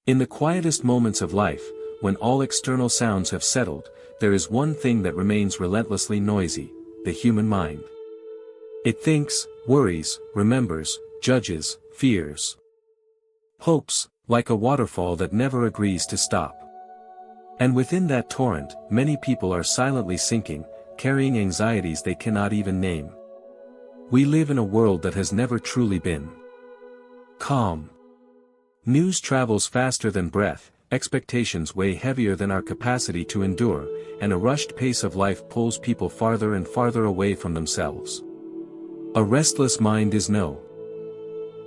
In the quietest moments of life, when all external sounds have settled, there is one thing that remains relentlessly noisy: the human mind. It thinks, worries, remembers, judges, fears, hopes, like a waterfall that never agrees to stop. And within that torrent, many people are silently sinking, carrying anxieties they cannot even name. We live in a world that has never truly been calm. News travels faster than breath, expectations weigh heavier than our capacity to endure, and a rushed pace of life pulls people farther and farther away from themselves. A restless mind is no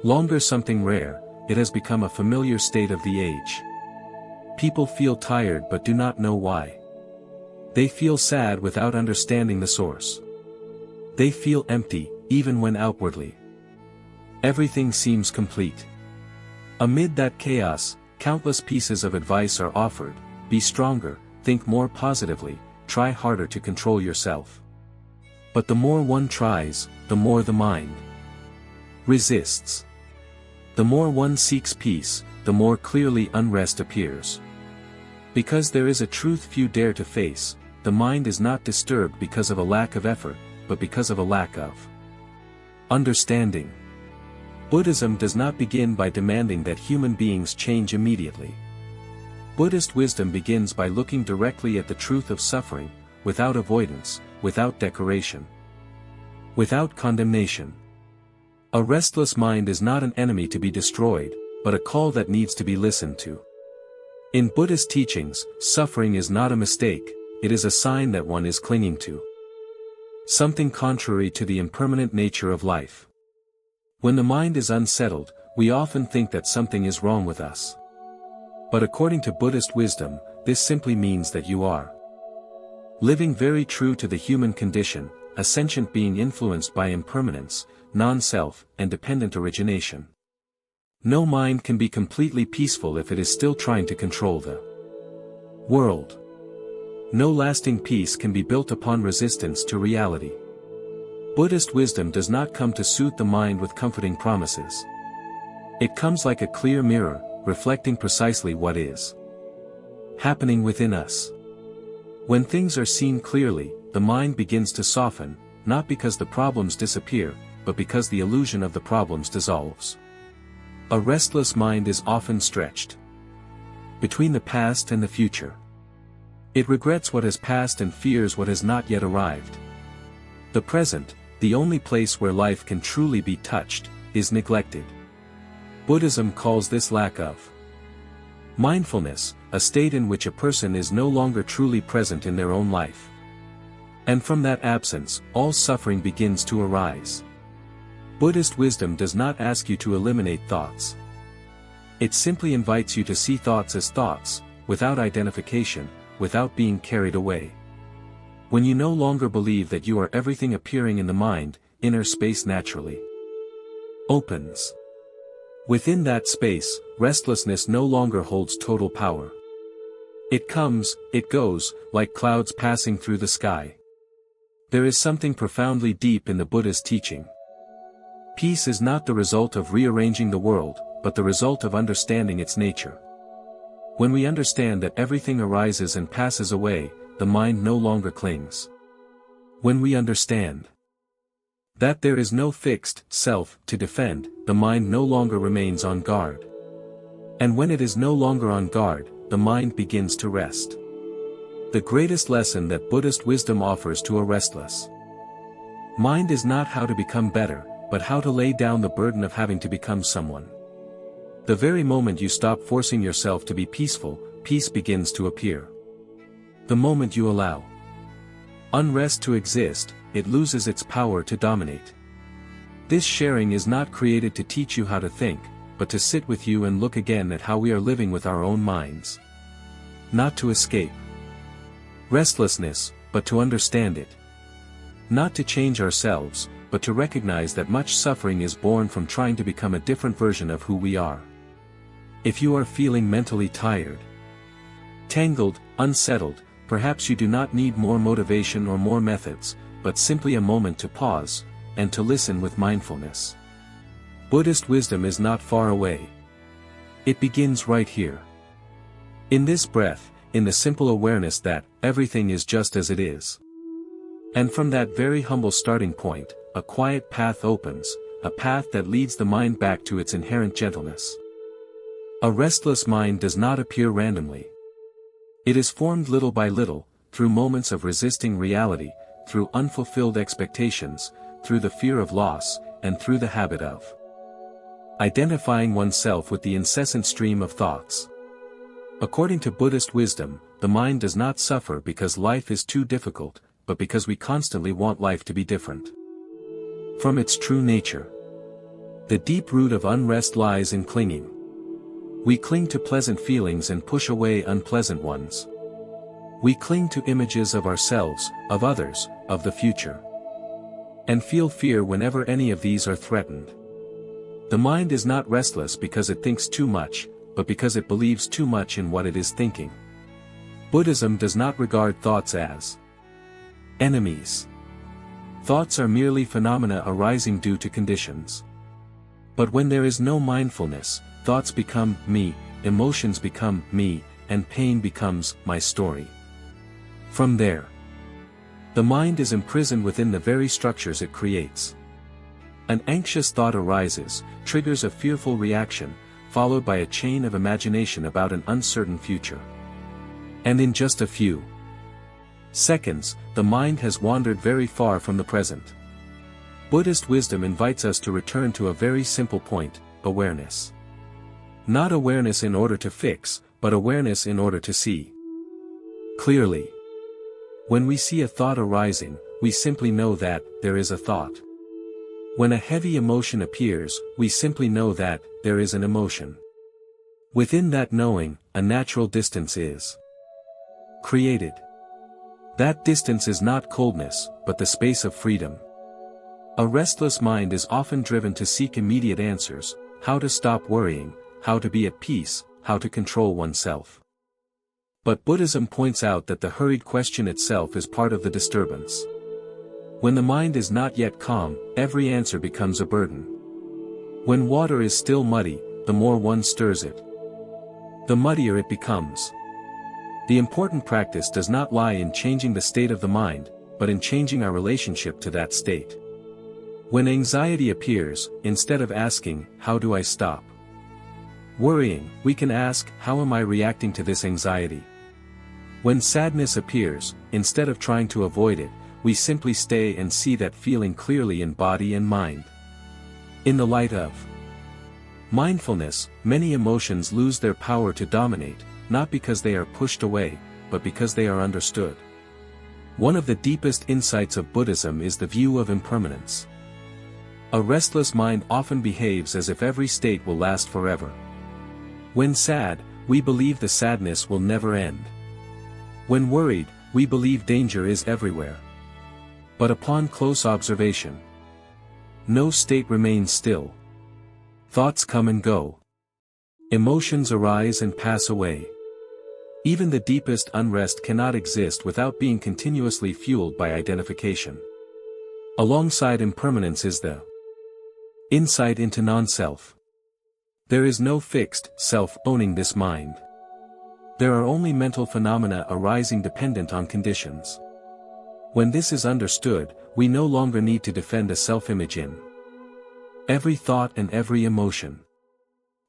longer something rare, it has become a familiar state of the age. People feel tired but do not know why. They feel sad without understanding the source. They feel empty, even when outwardly everything seems complete. Amid that chaos, countless pieces of advice are offered: be stronger, think more positively, try harder to control yourself. But the more one tries, the more the mind resists. The more one seeks peace, the more clearly unrest appears. Because there is a truth few dare to face: the mind is not disturbed because of a lack of effort, but because of a lack of understanding. Buddhism does not begin by demanding that human beings change immediately. Buddhist wisdom begins by looking directly at the truth of suffering, without avoidance, without decoration, without condemnation. A restless mind is not an enemy to be destroyed, but a call that needs to be listened to. In Buddhist teachings, suffering is not a mistake, it is a sign that one is clinging to something contrary to the impermanent nature of life. When the mind is unsettled, we often think that something is wrong with us. But according to Buddhist wisdom, this simply means that you are living very true to the human condition, a sentient being influenced by impermanence, non-self, and dependent origination. No mind can be completely peaceful if it is still trying to control the world. No lasting peace can be built upon resistance to reality. Buddhist wisdom does not come to soothe the mind with comforting promises. It comes like a clear mirror, reflecting precisely what is happening within us. When things are seen clearly, the mind begins to soften, not because the problems disappear, but because the illusion of the problems dissolves. A restless mind is often stretched between the past and the future. It regrets what has passed and fears what has not yet arrived. The present, the only place where life can truly be touched, is neglected. Buddhism calls this lack of mindfulness, a state in which a person is no longer truly present in their own life. And from that absence, all suffering begins to arise. Buddhist wisdom does not ask you to eliminate thoughts. It simply invites you to see thoughts as thoughts, without identification, without being carried away. When you no longer believe that you are everything appearing in the mind, inner space naturally opens. Within that space, restlessness no longer holds total power. It comes, it goes, like clouds passing through the sky. There is something profoundly deep in the Buddha's teaching. Peace is not the result of rearranging the world, but the result of understanding its nature. When we understand that everything arises and passes away, the mind no longer clings. When we understand that there is no fixed self to defend, the mind no longer remains on guard. And when it is no longer on guard, the mind begins to rest. The greatest lesson that Buddhist wisdom offers to a restless mind is not how to become better, but how to lay down the burden of having to become someone. The very moment you stop forcing yourself to be peaceful, peace begins to appear. The moment you allow unrest to exist, it loses its power to dominate. This sharing is not created to teach you how to think, but to sit with you and look again at how we are living with our own minds. Not to escape restlessness, but to understand it. Not to change ourselves, but to recognize that much suffering is born from trying to become a different version of who we are. If you are feeling mentally tired, tangled, unsettled, perhaps you do not need more motivation or more methods, but simply a moment to pause, and to listen with mindfulness. Buddhist wisdom is not far away. It begins right here. In this breath, in the simple awareness that everything is just as it is. And from that very humble starting point, a quiet path opens, a path that leads the mind back to its inherent gentleness. A restless mind does not appear randomly. It is formed little by little, through moments of resisting reality, through unfulfilled expectations, through the fear of loss, and through the habit of identifying oneself with the incessant stream of thoughts. According to Buddhist wisdom, the mind does not suffer because life is too difficult, but because we constantly want life to be different from its true nature. The deep root of unrest lies in clinging. We cling to pleasant feelings and push away unpleasant ones. We cling to images of ourselves, of others, of the future, and feel fear whenever any of these are threatened. The mind is not restless because it thinks too much, but because it believes too much in what it is thinking. Buddhism does not regard thoughts as enemies. Thoughts are merely phenomena arising due to conditions. But when there is no mindfulness, thoughts become me, emotions become me, and pain becomes my story. From there, the mind is imprisoned within the very structures it creates. An anxious thought arises, triggers a fearful reaction, followed by a chain of imagination about an uncertain future. And in just a few seconds, the mind has wandered very far from the present. Buddhist wisdom invites us to return to a very simple point: awareness. Not awareness in order to fix, but awareness in order to see clearly. When we see a thought arising, we simply know that there is a thought. When a heavy emotion appears, we simply know that there is an emotion. Within that knowing, a natural distance is created. That distance is not coldness, but the space of freedom. A restless mind is often driven to seek immediate answers: how to stop worrying, how to be at peace, how to control oneself. But Buddhism points out that the hurried question itself is part of the disturbance. When the mind is not yet calm, every answer becomes a burden. When water is still muddy, the more one stirs it, the muddier it becomes. The important practice does not lie in changing the state of the mind, but in changing our relationship to that state. When anxiety appears, instead of asking, "How do I stop worrying?" we can ask, "How am I reacting to this anxiety?" When sadness appears, instead of trying to avoid it, we simply stay and see that feeling clearly in body and mind. In the light of mindfulness, many emotions lose their power to dominate, not because they are pushed away, but because they are understood. One of the deepest insights of Buddhism is the view of impermanence. A restless mind often behaves as if every state will last forever. When sad, we believe the sadness will never end. When worried, we believe danger is everywhere. But upon close observation, no state remains still. Thoughts come and go. Emotions arise and pass away. Even the deepest unrest cannot exist without being continuously fueled by identification. Alongside impermanence is the insight into non-self. There is no fixed self owning this mind. There are only mental phenomena arising dependent on conditions. When this is understood, we no longer need to defend a self-image in every thought and every emotion.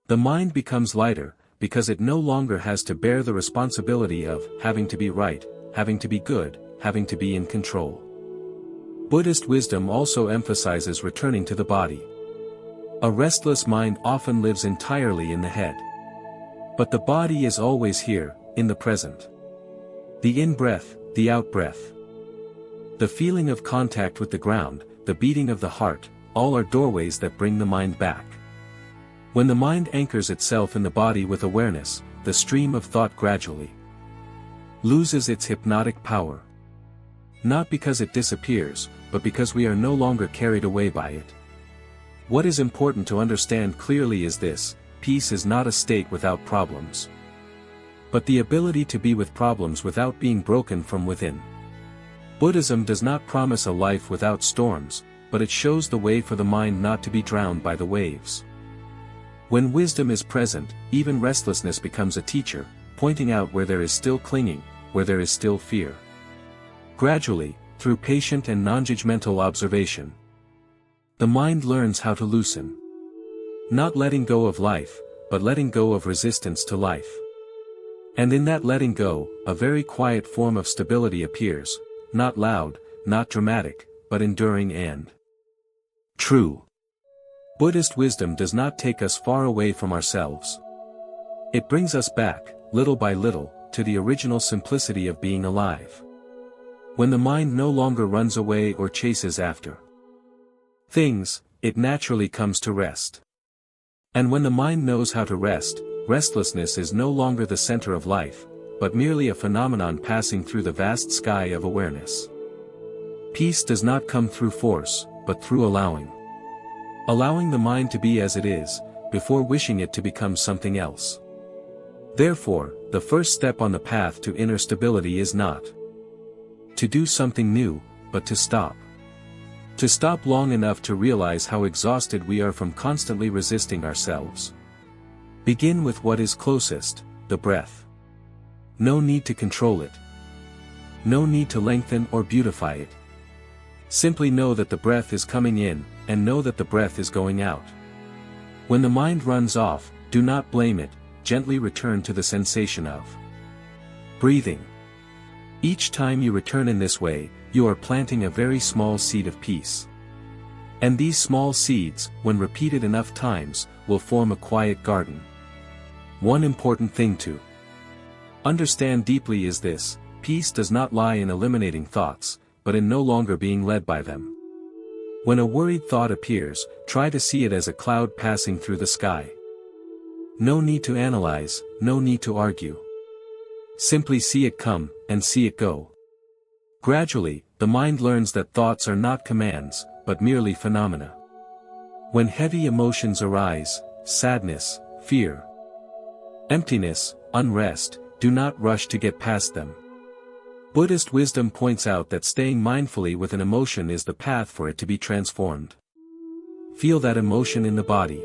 The mind becomes lighter, because it no longer has to bear the responsibility of having to be right, having to be good, having to be in control. Buddhist wisdom also emphasizes returning to the body. A restless mind often lives entirely in the head. But the body is always here, in the present. The in-breath, the out-breath. The feeling of contact with the ground, the beating of the heart, all are doorways that bring the mind back. When the mind anchors itself in the body with awareness, the stream of thought gradually loses its hypnotic power. Not because it disappears, but because we are no longer carried away by it. What is important to understand clearly is this: peace is not a state without problems, but the ability to be with problems without being broken from within. Buddhism does not promise a life without storms, but it shows the way for the mind not to be drowned by the waves. When wisdom is present, even restlessness becomes a teacher, pointing out where there is still clinging, where there is still fear. Gradually, through patient and non-judgmental observation, the mind learns how to loosen. Not letting go of life, but letting go of resistance to life. And in that letting go, a very quiet form of stability appears, not loud, not dramatic, but enduring and true. Buddhist wisdom does not take us far away from ourselves. It brings us back, little by little, to the original simplicity of being alive. When the mind no longer runs away or chases after things, it naturally comes to rest. And when the mind knows how to rest, restlessness is no longer the center of life, but merely a phenomenon passing through the vast sky of awareness. Peace does not come through force, but through allowing. Allowing the mind to be as it is, before wishing it to become something else. Therefore, the first step on the path to inner stability is not to do something new, but to stop. To stop long enough to realize how exhausted we are from constantly resisting ourselves. Begin with what is closest, the breath. No need to control it. No need to lengthen or beautify it. Simply know that the breath is coming in, and know that the breath is going out. When the mind runs off, do not blame it, gently return to the sensation of breathing. Each time you return in this way, you are planting a very small seed of peace. And these small seeds, when repeated enough times, will form a quiet garden. One important thing to understand deeply is this: peace does not lie in eliminating thoughts, but in no longer being led by them. When a worried thought appears, try to see it as a cloud passing through the sky. No need to analyze, no need to argue. Simply see it come, and see it go. Gradually, the mind learns that thoughts are not commands, but merely phenomena. When heavy emotions arise, sadness, fear, emptiness, unrest, do not rush to get past them. Buddhist wisdom points out that staying mindfully with an emotion is the path for it to be transformed. Feel that emotion in the body.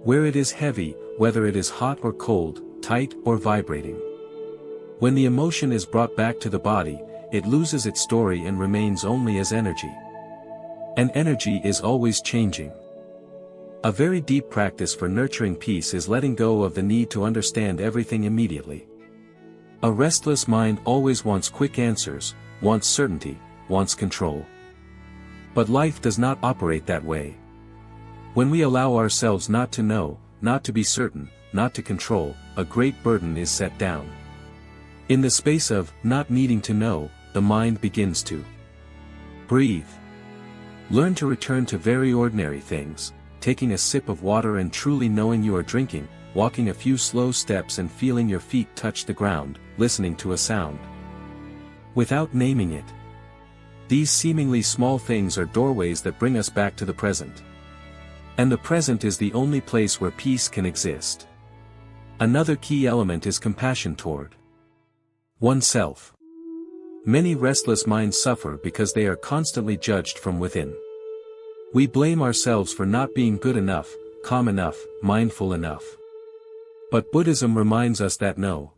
Where it is heavy, whether it is hot or cold, tight or vibrating. When the emotion is brought back to the body, it loses its story and remains only as energy. And energy is always changing. A very deep practice for nurturing peace is letting go of the need to understand everything immediately. A restless mind always wants quick answers, wants certainty, wants control. But life does not operate that way. When we allow ourselves not to know, not to be certain, not to control, a great burden is set down. In the space of not needing to know, the mind begins to breathe. Learn to return to very ordinary things, taking a sip of water and truly knowing you are drinking, walking a few slow steps and feeling your feet touch the ground, listening to a sound without naming it. These seemingly small things are doorways that bring us back to the present. And the present is the only place where peace can exist. Another key element is compassion toward oneself. Many restless minds suffer because they are constantly judged from within. We blame ourselves for not being good enough, calm enough, mindful enough. But Buddhism reminds us that no.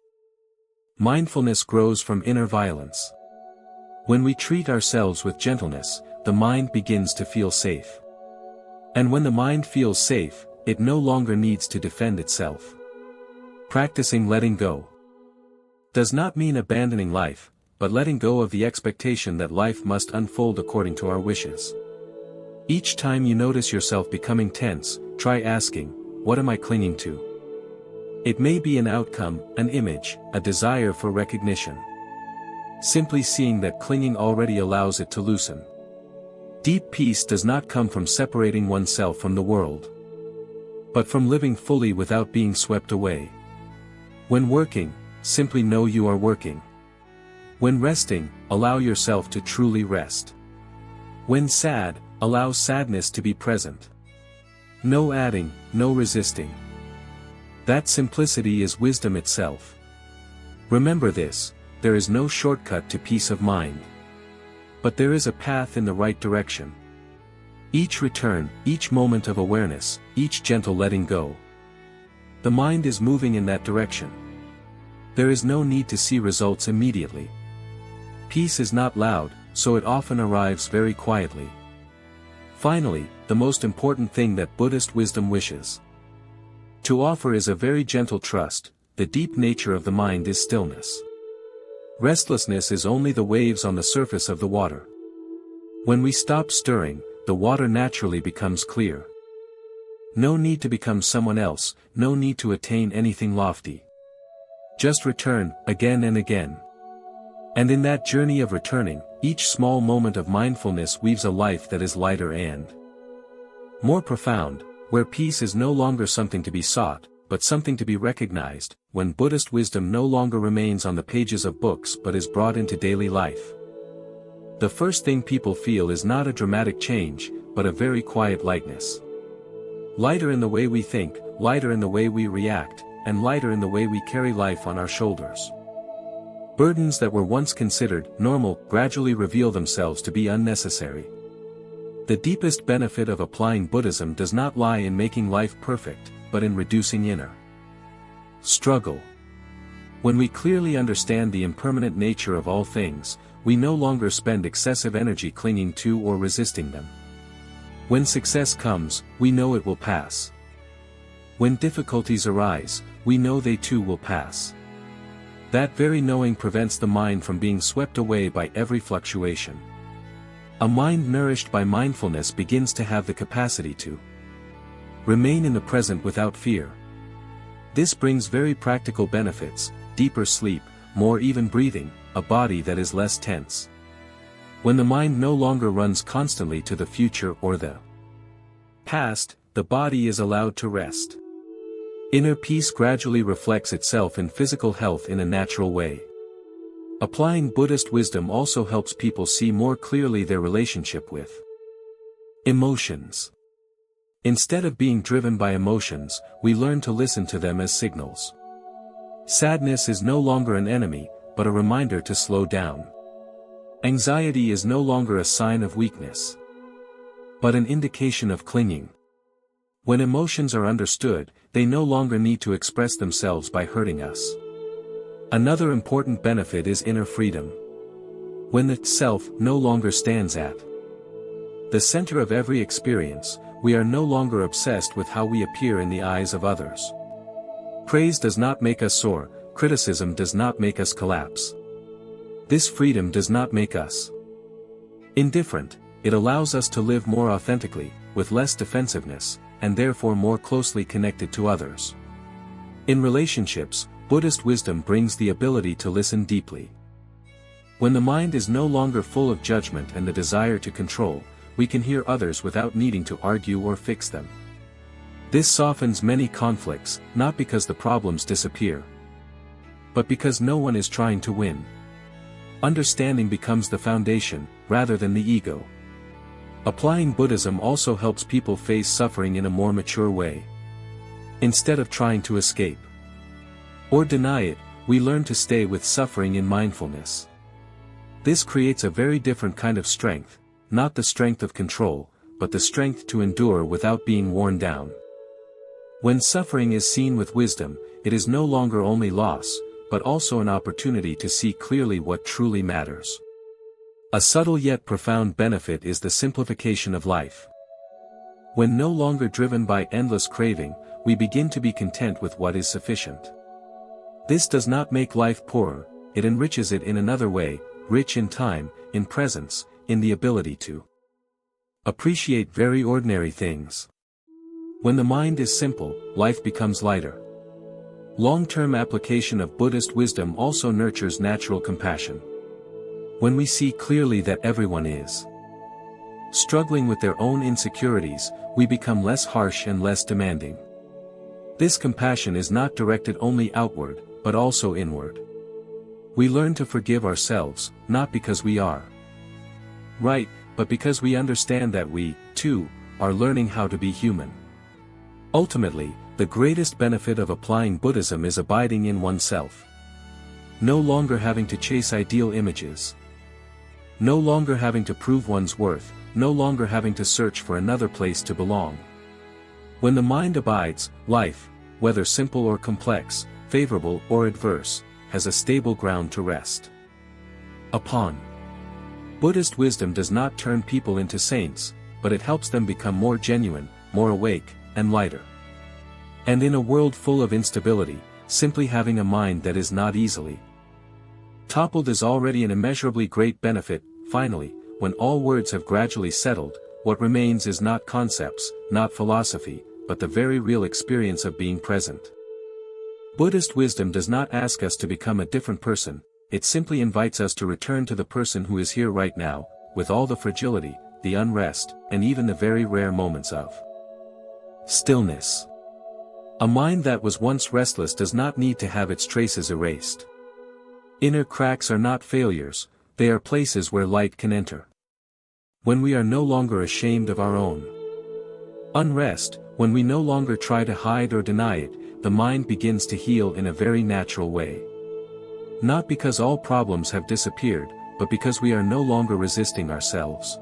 Mindfulness grows from inner violence. When we treat ourselves with gentleness, the mind begins to feel safe. And when the mind feels safe, it no longer needs to defend itself. Practicing letting go does not mean abandoning life, but letting go of the expectation that life must unfold according to our wishes. Each time you notice yourself becoming tense, try asking, what am I clinging to? It may be an outcome, an image, a desire for recognition. Simply seeing that clinging already allows it to loosen. Deep peace does not come from separating oneself from the world, but from living fully without being swept away. When working, simply know you are working. When resting, allow yourself to truly rest. When sad, allow sadness to be present. No adding, no resisting. That simplicity is wisdom itself. Remember this: there is no shortcut to peace of mind. But there is a path in the right direction. Each return, each moment of awareness, each gentle letting go. The mind is moving in that direction. There is no need to see results immediately. Peace is not loud, so it often arrives very quietly. Finally, the most important thing that Buddhist wisdom wishes to offer is a very gentle trust. The deep nature of the mind is stillness. Restlessness is only the waves on the surface of the water. When we stop stirring, the water naturally becomes clear. No need to become someone else, no need to attain anything lofty. Just return, again and again. And in that journey of returning, each small moment of mindfulness weaves a life that is lighter and more profound, where peace is no longer something to be sought, but something to be recognized, when Buddhist wisdom no longer remains on the pages of books but is brought into daily life. The first thing people feel is not a dramatic change, but a very quiet lightness. Lighter in the way we think, lighter in the way we react, and lighter in the way we carry life on our shoulders. Burdens that were once considered normal gradually reveal themselves to be unnecessary. The deepest benefit of applying Buddhism does not lie in making life perfect, but in reducing inner struggle. When we clearly understand the impermanent nature of all things, we no longer spend excessive energy clinging to or resisting them. When success comes, we know it will pass. When difficulties arise, we know they too will pass. That very knowing prevents the mind from being swept away by every fluctuation. A mind nourished by mindfulness begins to have the capacity to remain in the present without fear. This brings very practical benefits: deeper sleep, more even breathing, a body that is less tense. When the mind no longer runs constantly to the future or the past, the body is allowed to rest. Inner peace gradually reflects itself in physical health in a natural way. Applying Buddhist wisdom also helps people see more clearly their relationship with emotions. Instead of being driven by emotions, we learn to listen to them as signals. Sadness is no longer an enemy, but a reminder to slow down. Anxiety is no longer a sign of weakness, but an indication of clinging. When emotions are understood, they no longer need to express themselves by hurting us. Another important benefit is inner freedom. When the self no longer stands at the center of every experience, we are no longer obsessed with how we appear in the eyes of others. Praise does not make us soar, criticism does not make us collapse. This freedom does not make us indifferent, it allows us to live more authentically, with less defensiveness, and therefore more closely connected to others. In relationships, Buddhist wisdom brings the ability to listen deeply. When the mind is no longer full of judgment and the desire to control, we can hear others without needing to argue or fix them. This softens many conflicts, not because the problems disappear, but because no one is trying to win. Understanding becomes the foundation, rather than the ego. Applying Buddhism also helps people face suffering in a more mature way. Instead of trying to escape or deny it, we learn to stay with suffering in mindfulness. This creates a very different kind of strength, not the strength of control, but the strength to endure without being worn down. When suffering is seen with wisdom, it is no longer only loss, but also an opportunity to see clearly what truly matters. A subtle yet profound benefit is the simplification of life. When no longer driven by endless craving, we begin to be content with what is sufficient. This does not make life poorer, it enriches it in another way, rich in time, in presence, in the ability to appreciate very ordinary things. When the mind is simple, life becomes lighter. Long-term application of Buddhist wisdom also nurtures natural compassion. When we see clearly that everyone is struggling with their own insecurities, we become less harsh and less demanding. This compassion is not directed only outward, but also inward. We learn to forgive ourselves, not because we are right, but because we understand that we, too, are learning how to be human. Ultimately, the greatest benefit of applying Buddhism is abiding in oneself. No longer having to chase ideal images. No longer having to prove one's worth, no longer having to search for another place to belong. When the mind abides, life, whether simple or complex, favorable or adverse, has a stable ground to rest upon. Buddhist wisdom does not turn people into saints, but it helps them become more genuine, more awake, and lighter. And in a world full of instability, simply having a mind that is not easily toppled is already an immeasurably great benefit. Finally, when all words have gradually settled, what remains is not concepts, not philosophy, but the very real experience of being present. Buddhist wisdom does not ask us to become a different person, it simply invites us to return to the person who is here right now, with all the fragility, the unrest, and even the very rare moments of stillness. A mind that was once restless does not need to have its traces erased. Inner cracks are not failures, they are places where light can enter. When we are no longer ashamed of our own unrest, when we no longer try to hide or deny it, the mind begins to heal in a very natural way. Not because all problems have disappeared, but because we are no longer resisting ourselves.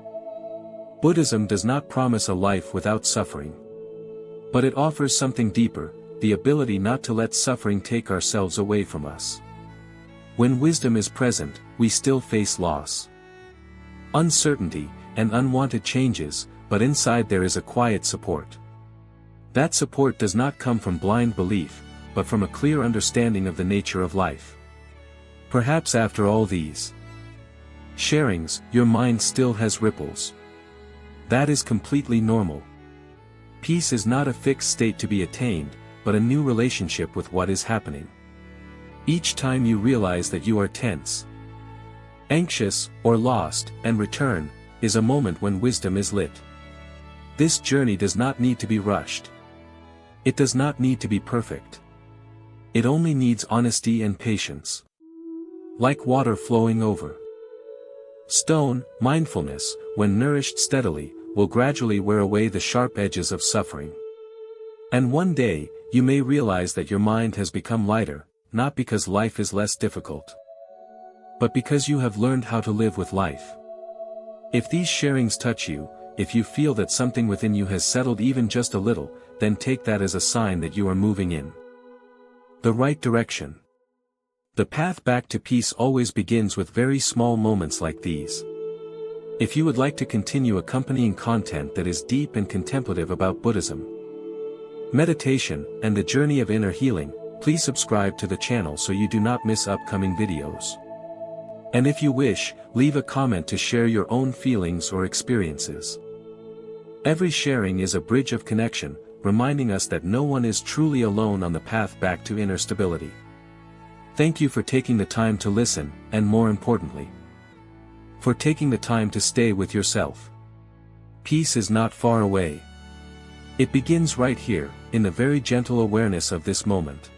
Buddhism does not promise a life without suffering. But it offers something deeper, the ability not to let suffering take ourselves away from us. When wisdom is present, we still face loss, uncertainty, and unwanted changes, but inside there is a quiet support. That support does not come from blind belief, but from a clear understanding of the nature of life. Perhaps after all these sharings, your mind still has ripples. That is completely normal. Peace is not a fixed state to be attained, but a new relationship with what is happening. Each time you realize that you are tense, anxious, or lost, and return, is a moment when wisdom is lit. This journey does not need to be rushed. It does not need to be perfect. It only needs honesty and patience. Like water flowing over stone, mindfulness, when nourished steadily, will gradually wear away the sharp edges of suffering. And one day, you may realize that your mind has become lighter, not because life is less difficult, but because you have learned how to live with life. If these sharings touch you, if you feel that something within you has settled even just a little, then take that as a sign that you are moving in the right direction. The path back to peace always begins with very small moments like these. If you would like to continue accompanying content that is deep and contemplative about Buddhism, meditation, and the journey of inner healing, please subscribe to the channel so you do not miss upcoming videos. And if you wish, leave a comment to share your own feelings or experiences. Every sharing is a bridge of connection, reminding us that no one is truly alone on the path back to inner stability. Thank you for taking the time to listen, and more importantly, for taking the time to stay with yourself. Peace is not far away. It begins right here, in the very gentle awareness of this moment.